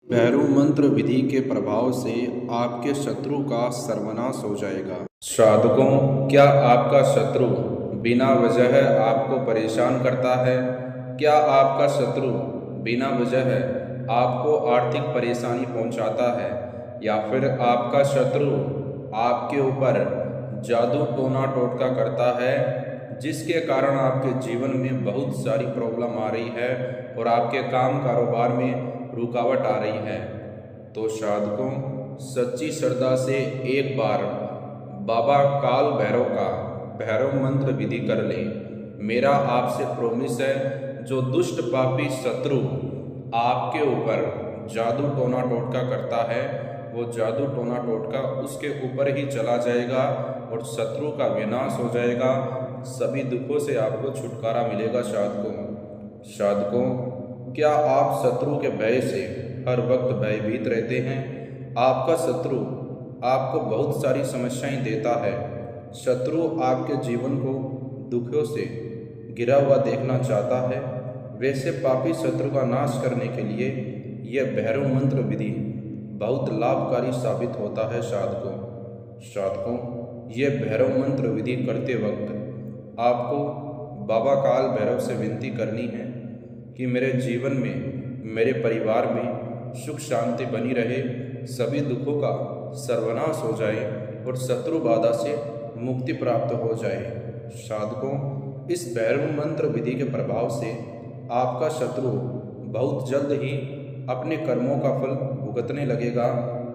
भैरव मंत्र विधि के प्रभाव से आपके शत्रु का सर्वनाश हो जाएगा। साधकों, क्या आपका शत्रु बिना वजह आपको परेशान करता है? क्या आपका शत्रु बिना वजह आपको आर्थिक परेशानी पहुंचाता है? या फिर आपका शत्रु आपके ऊपर जादू टोना टोटका करता है, जिसके कारण आपके जीवन में बहुत सारी प्रॉब्लम आ रही है और आपके काम कारोबार में रुकावट आ रही है? तो साधकों, सच्ची श्रद्धा से एक बार बाबा काल भैरव का भैरव मंत्र विधि कर लें। मेरा आपसे प्रॉमिस है, जो दुष्ट पापी शत्रु आपके ऊपर जादू टोना टोटका करता है, वो जादू टोना टोटका उसके ऊपर ही चला जाएगा और शत्रु का विनाश हो जाएगा। सभी दुखों से आपको छुटकारा मिलेगा। साधकों, क्या आप शत्रु के भय से हर वक्त भयभीत रहते हैं? आपका शत्रु आपको बहुत सारी समस्याएं देता है। शत्रु आपके जीवन को दुखों से घिरा हुआ देखना चाहता है। वैसे पापी शत्रु का नाश करने के लिए यह भैरव मंत्र विधि बहुत लाभकारी साबित होता है। साधकों, यह भैरव मंत्र विधि करते वक्त आपको बाबा काल भैरव से विनती करनी है कि मेरे जीवन में, मेरे परिवार में सुख शांति बनी रहे, सभी दुखों का सर्वनाश हो जाए और शत्रु बाधा से मुक्ति प्राप्त हो जाए। साधकों, इस भैरव मंत्र विधि के प्रभाव से आपका शत्रु बहुत जल्द ही अपने कर्मों का फल भुगतने लगेगा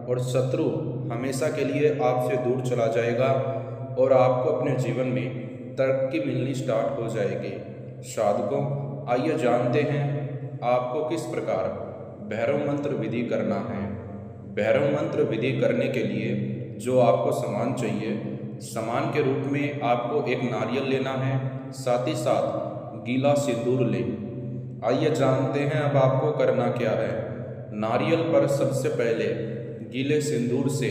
और शत्रु हमेशा के लिए आपसे दूर चला जाएगा और आपको अपने जीवन में तरक्की मिलनी स्टार्ट हो जाएगी। साधकों, आइए जानते हैं आपको किस प्रकार भैरव मंत्र विधि करना है। भैरव मंत्र विधि करने के लिए जो आपको सामान चाहिए, सामान के रूप में आपको एक नारियल लेना है, साथ ही साथ गीला सिंदूर लें। आइए जानते हैं अब आपको करना क्या है। नारियल पर सबसे पहले गीले सिंदूर से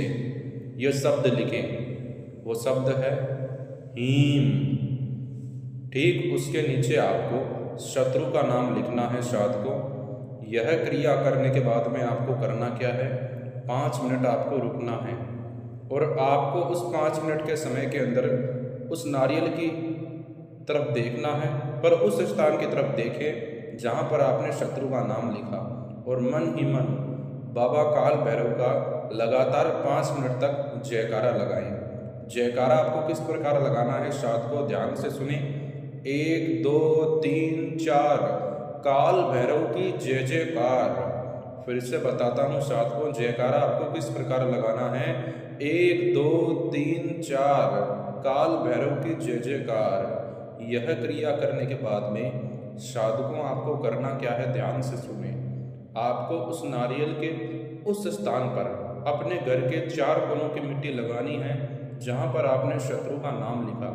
यह शब्द लिखें। वो शब्द है हीम। ठीक उसके नीचे आपको शत्रु का नाम लिखना है। साधकों, यह क्रिया करने के बाद में आपको करना क्या है, 5 मिनट आपको रुकना है और आपको उस 5 मिनट के समय के अंदर उस नारियल की तरफ देखना है, पर उस स्थान की तरफ देखें जहाँ पर आपने शत्रु का नाम लिखा और मन ही मन बाबा काल भैरव का लगातार 5 मिनट तक जयकारा लगाएं। जयकारा आपको किस प्रकार लगाना है, साधकों ध्यान से सुने। 1 2 3 4 काल भैरव की जय जयकार। फिर से बताता हूँ साधकों, जयकारा आपको किस प्रकार लगाना है। 1 2 3 4 काल भैरव की जय जयकार। यह क्रिया करने के बाद में साधकों आपको करना क्या है, ध्यान से सुने। आपको उस नारियल के उस स्थान पर अपने घर के 4 कोनों की मिट्टी लगानी है जहाँ पर आपने शत्रु का नाम लिखा।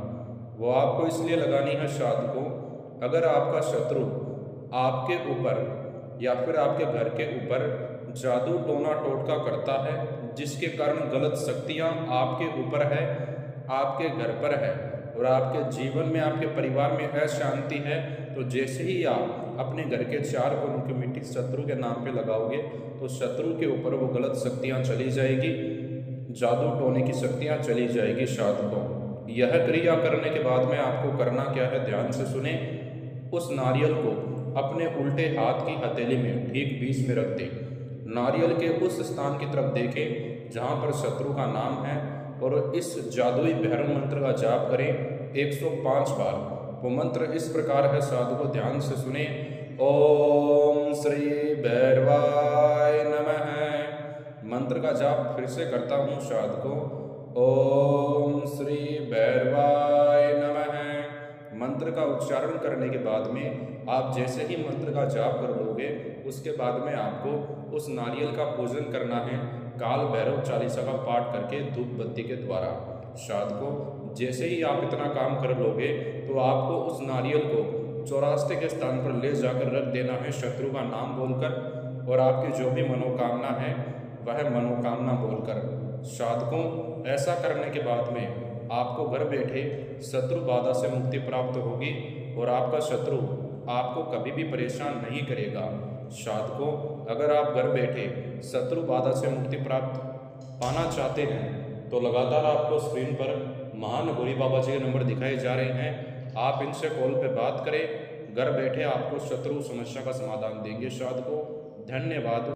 वो आपको इसलिए लगानी है साधकों, अगर आपका शत्रु आपके ऊपर या फिर आपके घर के ऊपर जादू टोना टोटका करता है, जिसके कारण गलत शक्तियाँ आपके ऊपर है, आपके घर पर है और आपके जीवन में, आपके परिवार में अशांति है, तो जैसे ही आप अपने घर के 4 कोनों की मिट्टी शत्रु के नाम पे लगाओगे तो शत्रु के ऊपर वो गलत शक्तियाँ चली जाएगी, जादू टोने की शक्तियाँ चली जाएगी। साधकों, यह क्रिया करने के बाद में आपको करना क्या है, ध्यान से सुने। उस नारियल को अपने उल्टे हाथ की हथेली में ठीक बीच में रख दें। नारियल के उस स्थान की तरफ देखें जहाँ पर शत्रु का नाम है और इस जादुई भैरव मंत्र का जाप करें 105 बार। वो मंत्र इस प्रकार है, साधकों ध्यान से सुने। ओम श्री भैरवाय नमः। मंत्र का जाप फिर से करता हूँ साधकों। ओम श्री भैरवाय नमः। मंत्र का उच्चारण करने के बाद में आप जैसे ही मंत्र का जाप कर लोगे, उसके बाद में आपको उस नारियल का पूजन करना है काल भैरव चालीसा का पाठ करके धूप बत्ती के द्वारा। साधकों, जैसे ही आप इतना काम कर लोगे तो आपको उस नारियल को चौरास्ते के स्थान पर ले जाकर रख देना है शत्रु का नाम बोलकर, और आपकी जो भी मनोकामना है वह मनोकामना बोलकर। साधकों, ऐसा करने के बाद में आपको घर बैठे शत्रु बाधा से मुक्ति प्राप्त होगी और आपका शत्रु आपको कभी भी परेशान नहीं करेगा। साधकों, अगर आप घर बैठे शत्रु बाधा से मुक्ति प्राप्त पाना चाहते हैं तो लगातार आपको स्क्रीन पर महान गौरी बाबा जी के नंबर दिखाए जा रहे हैं। आप इनसे कॉल पे बात करें, घर बैठे आपको शत्रु समस्या का समाधान देंगे। साधकों, धन्यवाद।